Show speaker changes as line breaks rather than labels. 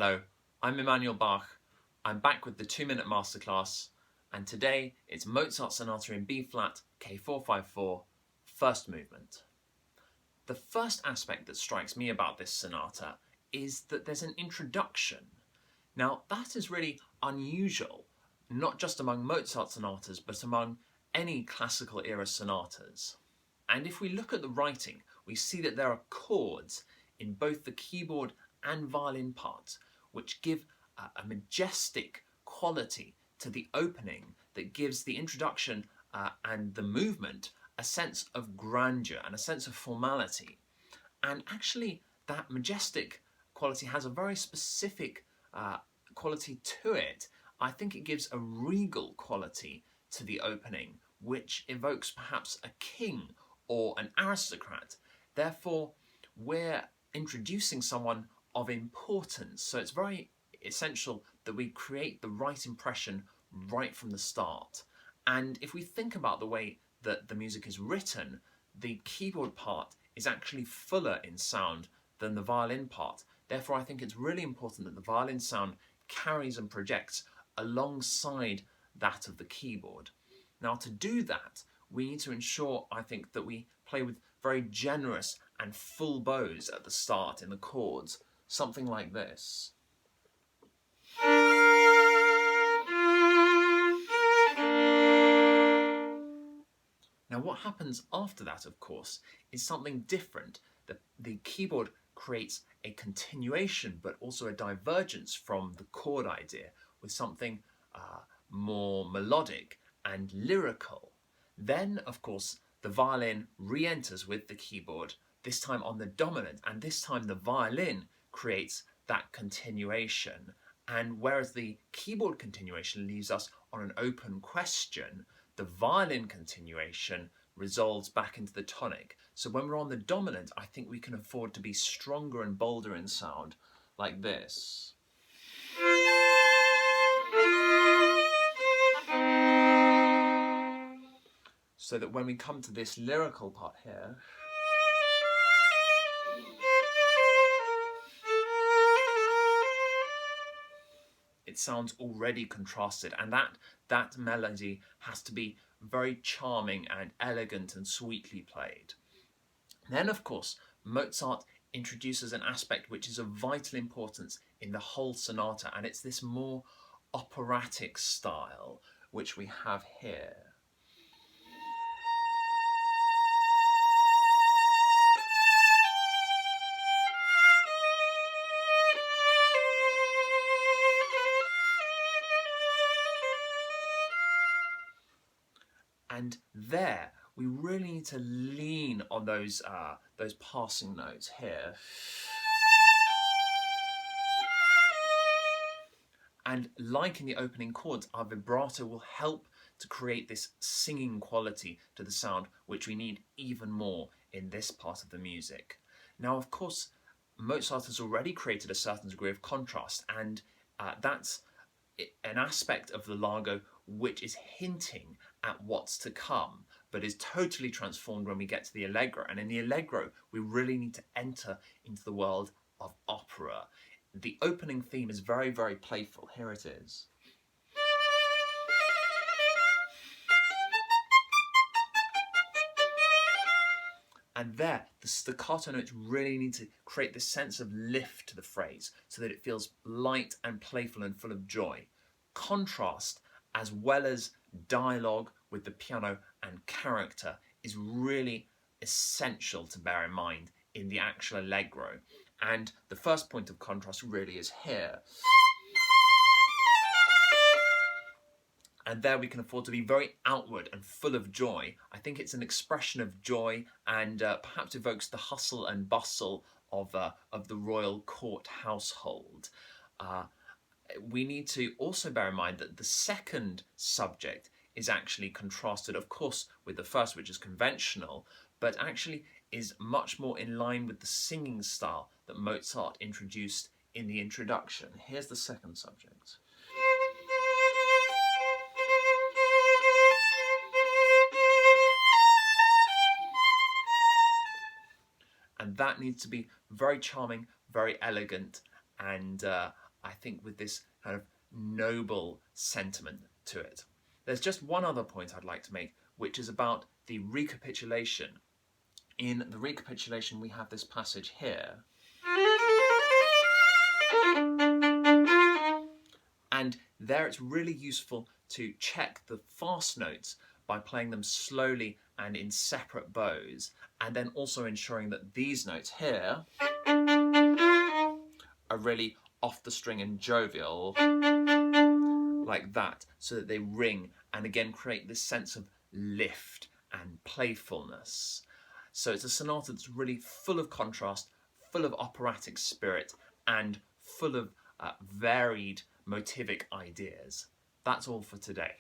Hello, I'm Emmanuel Bach. I'm back with the 2-minute masterclass, and today it's Mozart Sonata in B-flat K.454, first movement. The first aspect that strikes me about this sonata is that there's an introduction. Now that is really unusual, not just among Mozart sonatas, but among any classical era sonatas. And if we look at the writing, we see that there are chords in both the keyboard and violin parts, which give a majestic quality to the opening that gives the introduction and the movement a sense of grandeur and a sense of formality. And actually that majestic quality has a very specific quality to it. I think it gives a regal quality to the opening, which evokes perhaps a king or an aristocrat. Therefore, we're introducing someone of importance. So it's very essential that we create the right impression right from the start. And if we think about the way that the music is written, the keyboard part is actually fuller in sound than the violin part. Therefore, I think it's really important that the violin sound carries and projects alongside that of the keyboard. Now, to do that, we need to ensure, I think, that we play with very generous and full bows at the start in the chords, something like this. Now what happens after that, of course, is something different. The keyboard creates a continuation but also a divergence from the chord idea with something more melodic and lyrical. Then, of course, the violin re-enters with the keyboard, this time on the dominant, and this time the violin creates that continuation. And whereas the keyboard continuation leaves us on an open question, the violin continuation resolves back into the tonic. So when we're on the dominant, I think we can afford to be stronger and bolder in sound, like this. So that when we come to this lyrical part here, it sounds already contrasted, and that melody has to be very charming and elegant and sweetly played. Then, of course, Mozart introduces an aspect which is of vital importance in the whole sonata, and it's this more operatic style which we have here. And there, we really need to lean on those passing notes here. And like in the opening chords, our vibrato will help to create this singing quality to the sound, which we need even more in this part of the music. Now, of course, Mozart has already created a certain degree of contrast, and that's an aspect of the Largo which is hinting at what's to come, but is totally transformed when we get to the Allegro. And in the Allegro, we really need to enter into the world of opera. The opening theme is very, very playful. Here it is. And there, the staccato notes really need to create this sense of lift to the phrase so that it feels light and playful and full of joy. Contrast, as well as dialogue with the piano and character, is really essential to bear in mind in the actual Allegro. And the first point of contrast really is here. And there we can afford to be very outward and full of joy. I think it's an expression of joy and perhaps evokes the hustle and bustle of the royal court household. We need to also bear in mind that the second subject is actually contrasted, of course, with the first, which is conventional, but actually is much more in line with the singing style that Mozart introduced in the introduction. Here's the second subject. And that needs to be very charming, very elegant, and I think, with this kind of noble sentiment to it. There's just one other point I'd like to make, which is about the recapitulation. In the recapitulation, we have this passage here. And there it's really useful to check the fast notes by playing them slowly and in separate bows, and then also ensuring that these notes here are really off the string and jovial, like that, so that they ring and again create this sense of lift and playfulness. So it's a sonata that's really full of contrast, full of operatic spirit, and full of varied motivic ideas. That's all for today.